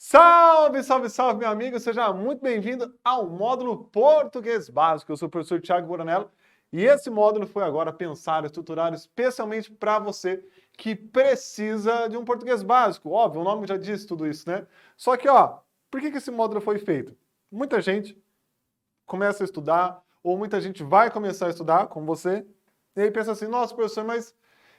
Salve, salve, salve, meu amigo! Seja muito bem-vindo ao módulo Português Básico. Eu sou o professor Thiago Buranello e esse módulo foi agora pensado, estruturado especialmente para você que precisa de um português básico. Óbvio, o nome já diz tudo isso, né? Só que, por que esse módulo foi feito? Muita gente começa a estudar, ou muita gente vai começar a estudar, como você, e aí pensa assim, nossa, professor, mas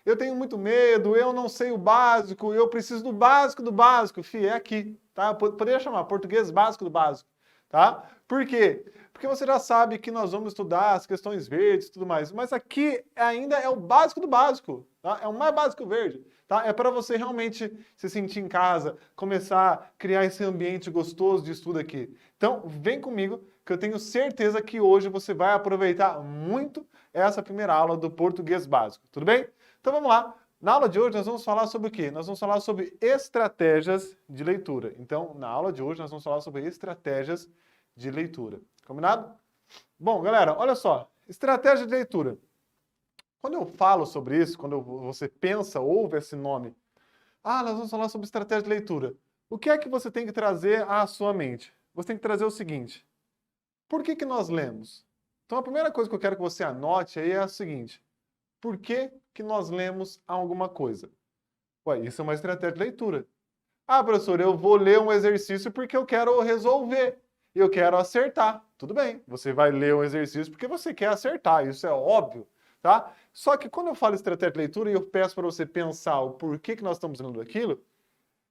eu tenho muito medo, eu não sei o básico, eu preciso do básico do básico. Fih, é aqui, tá? Poderia chamar português básico do básico, tá? Por quê? Porque você já sabe que nós vamos estudar as questões verdes e tudo mais, mas aqui ainda é o básico do básico, tá? É o mais básico verde, tá? É para você realmente se sentir em casa, começar a criar esse ambiente gostoso de estudo aqui. Então, vem comigo, que eu tenho certeza que hoje você vai aproveitar muito essa primeira aula do português básico, tudo bem? Então vamos lá. Na aula de hoje nós vamos falar sobre o quê? Nós vamos falar sobre estratégias de leitura. Então, na aula de hoje nós vamos falar sobre estratégias de leitura. Combinado? Bom, galera, olha só. Estratégia de leitura. Quando eu falo sobre isso, quando você pensa, ouve esse nome, nós vamos falar sobre estratégia de leitura. O que é que você tem que trazer à sua mente? Você tem que trazer o seguinte: por que nós lemos? Então a primeira coisa que eu quero que você anote aí é a seguinte: por que nós lemos alguma coisa? Ué, isso é uma estratégia de leitura. Ah, professor, eu vou ler um exercício porque eu quero resolver. Eu quero acertar. Tudo bem, você vai ler um exercício porque você quer acertar, isso é óbvio, tá? Só que quando eu falo estratégia de leitura e eu peço para você pensar o porquê que nós estamos lendo aquilo,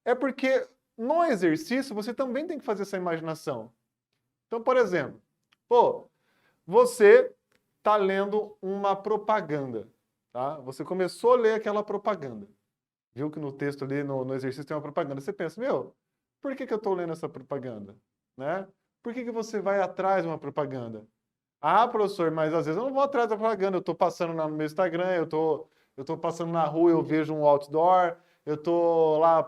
é porque no exercício você também tem que fazer essa imaginação. Então, por exemplo, você está lendo uma propaganda, tá? Você começou a ler aquela propaganda. Viu que no texto ali, no exercício, tem uma propaganda. Você pensa, por que eu estou lendo essa propaganda? Né? Por que você vai atrás de uma propaganda? Ah, professor, mas às vezes eu não vou atrás da propaganda. Eu estou passando no meu Instagram, eu tô passando na rua, eu vejo um outdoor, eu estou lá,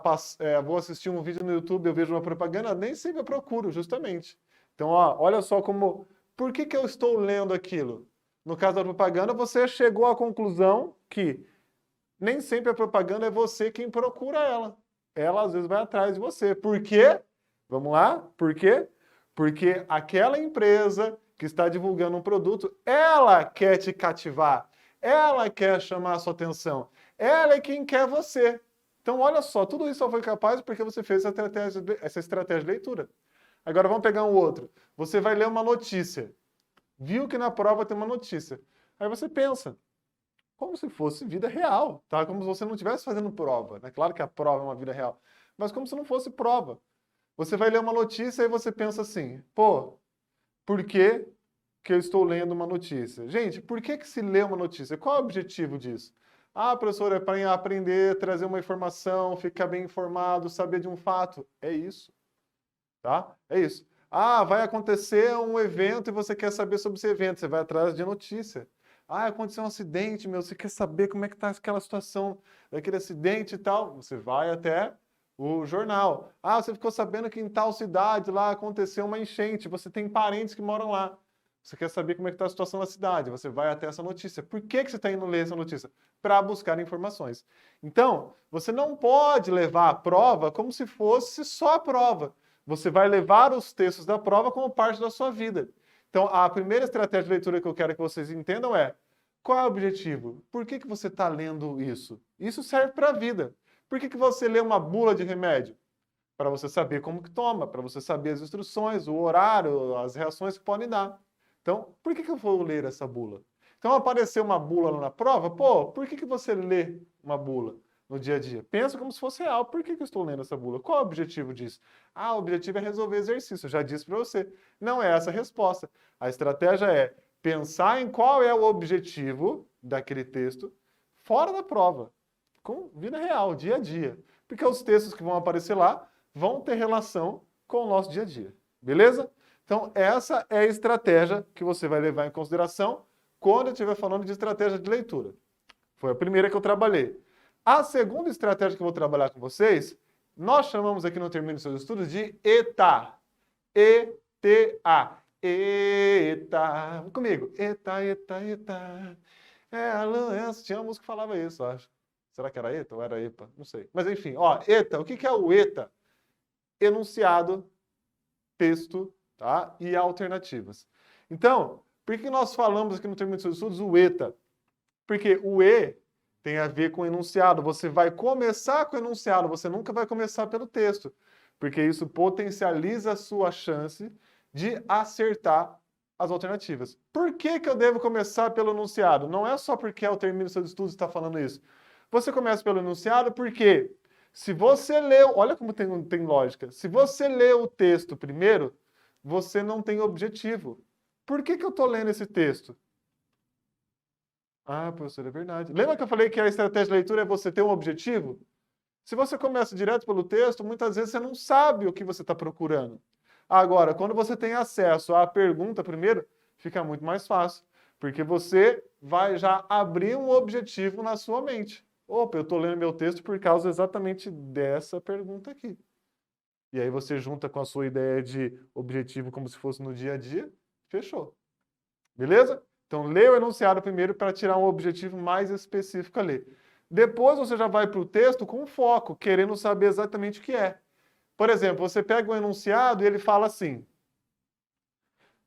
vou assistir um vídeo no YouTube, eu vejo uma propaganda, nem sempre eu procuro, justamente. Então, olha só como... Por que eu estou lendo aquilo? No caso da propaganda, você chegou à conclusão que nem sempre a propaganda é você quem procura ela. Ela às vezes vai atrás de você. Por quê? Vamos lá? Por quê? Porque aquela empresa que está divulgando um produto, ela quer te cativar. Ela quer chamar a sua atenção. Ela é quem quer você. Então, olha só, tudo isso só foi capaz porque você fez essa estratégia de leitura. Agora vamos pegar um outro. Você vai ler uma notícia. Viu que na prova tem uma notícia. Aí você pensa, como se fosse vida real, tá? Como se você não estivesse fazendo prova, né? Claro que a prova é uma vida real, mas como se não fosse prova. Você vai ler uma notícia e você pensa assim, por que eu estou lendo uma notícia? Gente, por que se lê uma notícia? Qual é o objetivo disso? Ah, professor, é para aprender, trazer uma informação, ficar bem informado, saber de um fato. É isso, tá? É isso. Ah, vai acontecer um evento e você quer saber sobre esse evento, você vai atrás de notícia. Ah, aconteceu um acidente, você quer saber como é que está aquela situação daquele acidente e tal, você vai até o jornal. Ah, você ficou sabendo que em tal cidade lá aconteceu uma enchente, você tem parentes que moram lá. Você quer saber como é que está a situação da cidade, você vai até essa notícia. Por que você está indo ler essa notícia? Para buscar informações. Então, você não pode levar a prova como se fosse só a prova. Você vai levar os textos da prova como parte da sua vida. Então, a primeira estratégia de leitura que eu quero que vocês entendam é: qual é o objetivo? Por que você está lendo isso? Isso serve para a vida. Por que você lê uma bula de remédio? Para você saber como que toma, para você saber as instruções, o horário, as reações que podem dar. Então, por que eu vou ler essa bula? Então, apareceu uma bula lá na prova, por que você lê uma bula no dia a dia? Pensa como se fosse real. Por que eu estou lendo essa bula? Qual é o objetivo disso? Ah, o objetivo é resolver exercício. Eu já disse para você. Não é essa a resposta. A estratégia é pensar em qual é o objetivo daquele texto fora da prova, com vida real, dia a dia. Porque os textos que vão aparecer lá vão ter relação com o nosso dia a dia. Beleza? Então, essa é a estratégia que você vai levar em consideração quando eu estiver falando de estratégia de leitura. Foi a primeira que eu trabalhei. A segunda estratégia que eu vou trabalhar com vocês, nós chamamos aqui no Termino Seus Estudos de ETA. E-T-A. ETA. Vem comigo. ETA, ETA, ETA. Tinha uma música que falava isso, acho. Será que era ETA ou era EPA? Não sei. Mas enfim, ETA. O que é o ETA? enunciado, texto, tá? E alternativas. Então, por que nós falamos aqui no termo de seus estudos o ETA? Porque o E tem a ver com o enunciado. Você vai começar com o enunciado, você nunca vai começar pelo texto, porque isso potencializa a sua chance de acertar as alternativas. Por que que eu devo começar pelo enunciado? Não é só porque é o termo de seus estudos que está falando isso. Você começa pelo enunciado porque se você leu, olha como tem lógica, se você lê o texto primeiro, você não tem objetivo. Por que que eu estou lendo esse texto? Ah, professor, é verdade. Lembra que eu falei que a estratégia de leitura é você ter um objetivo? Se você começa direto pelo texto, muitas vezes você não sabe o que você está procurando. Agora, quando você tem acesso à pergunta primeiro, fica muito mais fácil, porque você vai já abrir um objetivo na sua mente. Opa, eu estou lendo meu texto por causa exatamente dessa pergunta aqui. E aí você junta com a sua ideia de objetivo como se fosse no dia a dia, fechou. Beleza? Então, lê o enunciado primeiro para tirar um objetivo mais específico ali. Depois você já vai para o texto com foco, querendo saber exatamente o que é. Por exemplo, você pega um enunciado e ele fala assim: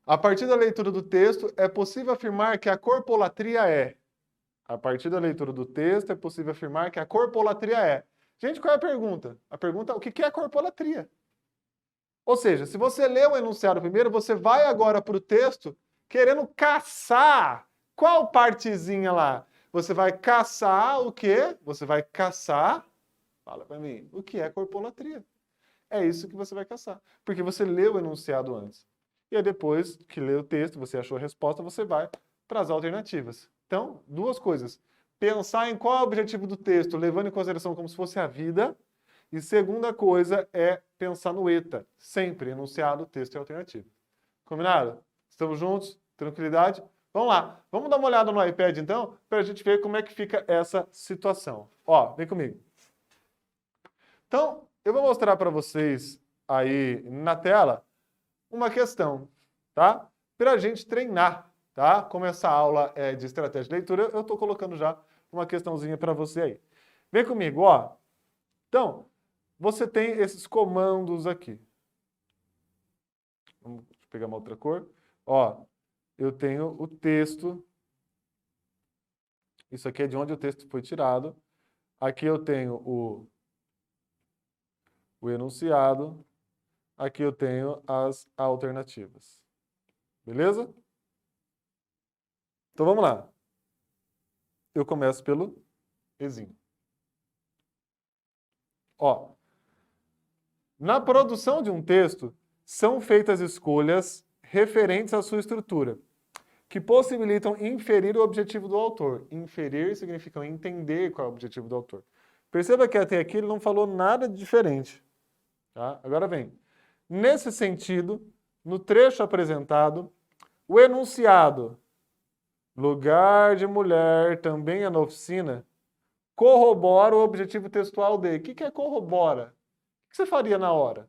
a partir da leitura do texto, é possível afirmar que a corpolatria é. A partir da leitura do texto, é possível afirmar que a corpolatria é. Gente, qual é a pergunta? A pergunta é o que é a corpolatria? Ou seja, se você lê o enunciado primeiro, você vai agora para o texto querendo caçar. Qual partezinha lá? Você vai caçar o quê? Você vai caçar, fala para mim, o que é corpolatria? É isso que você vai caçar. Porque você leu o enunciado antes. E aí depois que lê o texto, você achou a resposta, você vai para as alternativas. Então, duas coisas. Pensar em qual é o objetivo do texto, levando em consideração como se fosse a vida. E segunda coisa é pensar no ETA. Sempre enunciado, texto e alternativa. Combinado? Estamos juntos? Tranquilidade? Vamos lá. Vamos dar uma olhada no iPad, então, para a gente ver como é que fica essa situação. Ó, vem comigo. Então, eu vou mostrar para vocês aí na tela uma questão, tá? Para a gente treinar, tá? Como essa aula é de estratégia de leitura, eu estou colocando já uma questãozinha para você aí. Vem comigo, ó. Então, você tem esses comandos aqui. Vamos pegar uma outra cor. Ó, eu tenho o texto. Isso aqui é de onde o texto foi tirado. Aqui eu tenho o enunciado. Aqui eu tenho as alternativas. Beleza? Então vamos lá. Eu começo pelo Ezinho. Ó, na produção de um texto, são feitas escolhas referentes à sua estrutura, que possibilitam inferir o objetivo do autor. Inferir significa entender qual é o objetivo do autor. Perceba que até aqui ele não falou nada de diferente. Tá? Agora vem. Nesse sentido, no trecho apresentado, o enunciado lugar de mulher também é na oficina corrobora o objetivo textual dele. O que é corrobora? O que você faria na hora?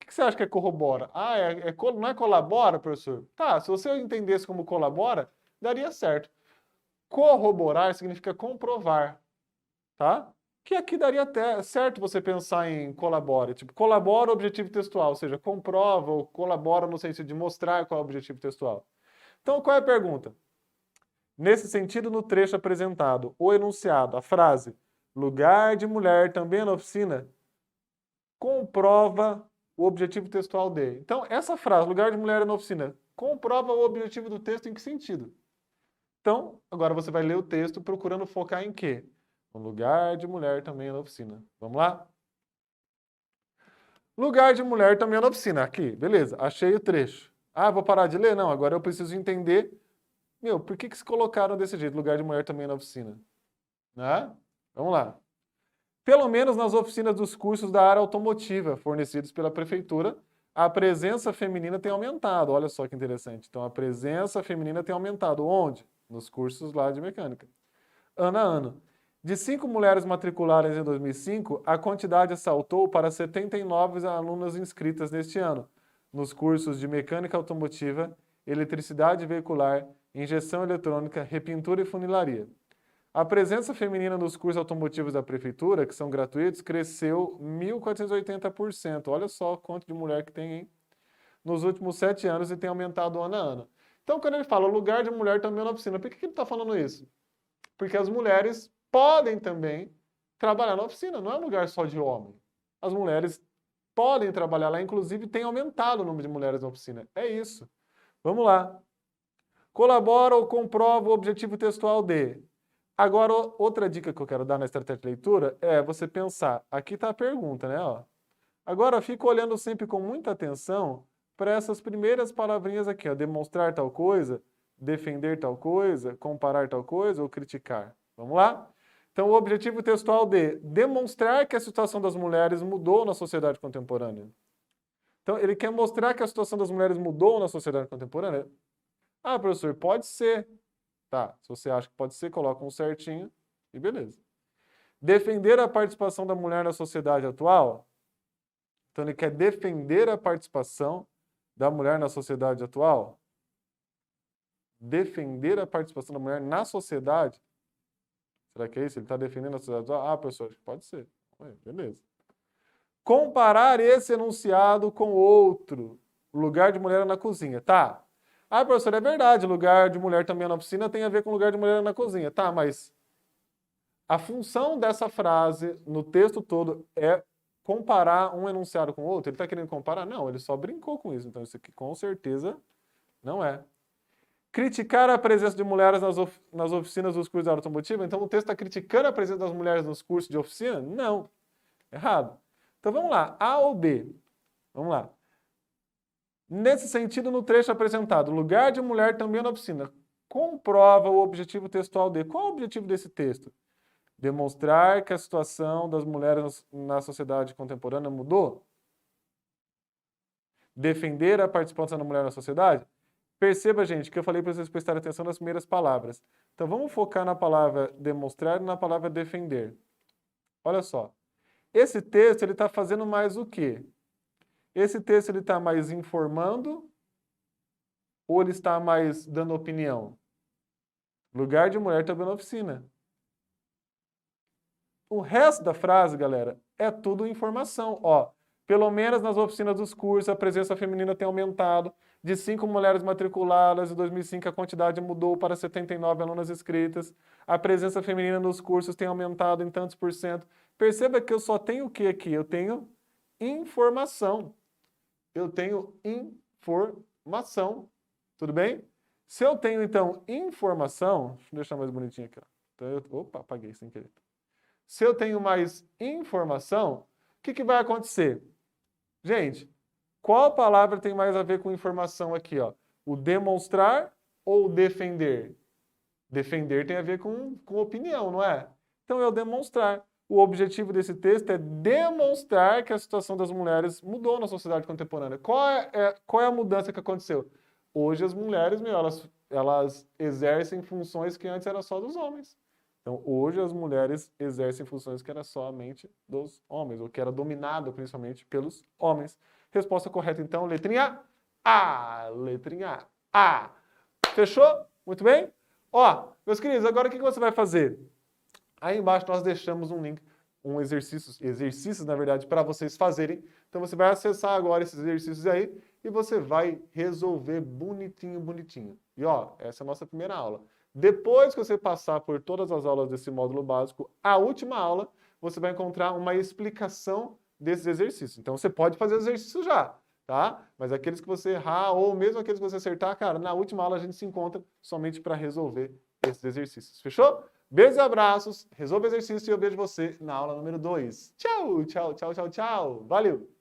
O que você acha que é corrobora? Ah, não é colabora, professor? Tá, se você entendesse como colabora, daria certo. Corroborar significa comprovar, tá? Que aqui daria até certo você pensar em colabora. Tipo, colabora o objetivo textual, ou seja, comprova ou colabora no sentido de mostrar qual é o objetivo textual. Então, qual é a pergunta? Nesse sentido, no trecho apresentado, o enunciado, a frase, lugar de mulher também é na oficina, comprova o objetivo textual dele. Então, essa frase, lugar de mulher é na oficina, comprova o objetivo do texto em que sentido? Então, agora você vai ler o texto procurando focar em quê? Um lugar de mulher também é na oficina. Vamos lá? Lugar de mulher também é na oficina. Aqui, beleza, achei o trecho. Ah, vou parar de ler? Não, agora eu preciso entender. Meu, por que se colocaram desse jeito? Lugar de mulher também é na oficina. Né? Vamos lá. Pelo menos nas oficinas dos cursos da área automotiva fornecidos pela prefeitura, a presença feminina tem aumentado. Olha só que interessante. Então, a presença feminina tem aumentado. Onde? Nos cursos lá de mecânica. Ano a ano. De 5 mulheres matriculadas em 2005, a quantidade saltou para 79 alunas inscritas neste ano, nos cursos de mecânica automotiva, eletricidade veicular, injeção eletrônica, repintura e funilaria. A presença feminina nos cursos automotivos da prefeitura, que são gratuitos, cresceu 1.480%. Olha só quanto de mulher que tem, hein? Nos últimos 7 anos e tem aumentado ano a ano. Então, quando ele fala lugar de mulher também na oficina, por que ele está falando isso? Porque as mulheres podem também trabalhar na oficina, não é um lugar só de homem. As mulheres podem trabalhar lá, inclusive tem aumentado o número de mulheres na oficina. É isso. Vamos lá. Colabora ou comprova o objetivo textual de. Agora, outra dica que eu quero dar na estratégia de leitura é você pensar. Aqui está a pergunta, né? Ó. Agora, fica olhando sempre com muita atenção para essas primeiras palavrinhas aqui, ó. Demonstrar tal coisa, defender tal coisa, comparar tal coisa ou criticar. Vamos lá? Então, o objetivo textual de demonstrar que a situação das mulheres mudou na sociedade contemporânea. Então, ele quer mostrar que a situação das mulheres mudou na sociedade contemporânea? Ah, professor, pode ser. Tá, se você acha que pode ser, coloca um certinho e beleza. Defender a participação da mulher na sociedade atual? Então, ele quer defender a participação da mulher na sociedade atual? Defender a participação da mulher na sociedade? Será que é isso? Ele está defendendo a sociedade atual? Ah, professor, pode ser. Beleza. Comparar esse enunciado com outro. Lugar de mulher na cozinha. Tá. Ah, professor, é verdade. Lugar de mulher também na piscina tem a ver com lugar de mulher na cozinha. Tá, mas a função dessa frase no texto todo é comparar um enunciado com o outro? Ele está querendo comparar? Não, ele só brincou com isso. Então, isso aqui com certeza não é. Criticar a presença de mulheres nas oficinas dos cursos de automotiva? Então, o texto está criticando a presença das mulheres nos cursos de oficina? Não. Errado. Então, vamos lá. A ou B? Vamos lá. Nesse sentido, no trecho apresentado, lugar de mulher também na oficina. Comprova o objetivo textual de. Qual é o objetivo desse texto? Demonstrar que a situação das mulheres na sociedade contemporânea mudou? Defender a participação da mulher na sociedade? Perceba, gente, que eu falei para vocês prestarem atenção nas primeiras palavras. Então, vamos focar na palavra demonstrar e na palavra defender. Olha só. Esse texto, ele está fazendo mais o quê? Esse texto, ele está mais informando ou ele está mais dando opinião? Lugar de mulher também na oficina. O resto da frase, galera, é tudo informação. Ó, pelo menos nas oficinas dos cursos, a presença feminina tem aumentado. De 5 mulheres matriculadas, em 2005 a quantidade mudou para 79 alunas inscritas. A presença feminina nos cursos tem aumentado em tantos por cento. Perceba que eu só tenho o que aqui? Eu tenho informação. Eu tenho informação. Tudo bem? Se eu tenho, então, informação... Deixa eu deixar mais bonitinho aqui. Ó. Então, opa, apaguei sem querer. Se eu tenho mais informação, o que vai acontecer? Gente, qual palavra tem mais a ver com informação aqui? Ó? O demonstrar ou o defender? Defender tem a ver com opinião, não é? Então, é o demonstrar. O objetivo desse texto é demonstrar que a situação das mulheres mudou na sociedade contemporânea. Qual é a mudança que aconteceu? Hoje as mulheres, elas exercem funções que antes eram só dos homens. Então, hoje as mulheres exercem funções que eram somente dos homens, ou que era dominado principalmente pelos homens. Resposta correta, então, letrinha A. Letrinha A. Fechou? Muito bem? Ó, meus queridos, agora o que você vai fazer? Aí embaixo nós deixamos um link, exercícios, na verdade, para vocês fazerem. Então, você vai acessar agora esses exercícios aí e você vai resolver bonitinho, bonitinho. E, ó, essa é a nossa primeira aula. Depois que você passar por todas as aulas desse módulo básico, a última aula, você vai encontrar uma explicação desses exercícios. Então, você pode fazer exercício já, tá? Mas aqueles que você errar, ou mesmo aqueles que você acertar, cara, na última aula a gente se encontra somente para resolver esses exercícios. Fechou? Beijos e abraços, resolva o exercício e eu vejo você na aula número 2. Tchau, tchau, tchau, tchau, tchau. Valeu!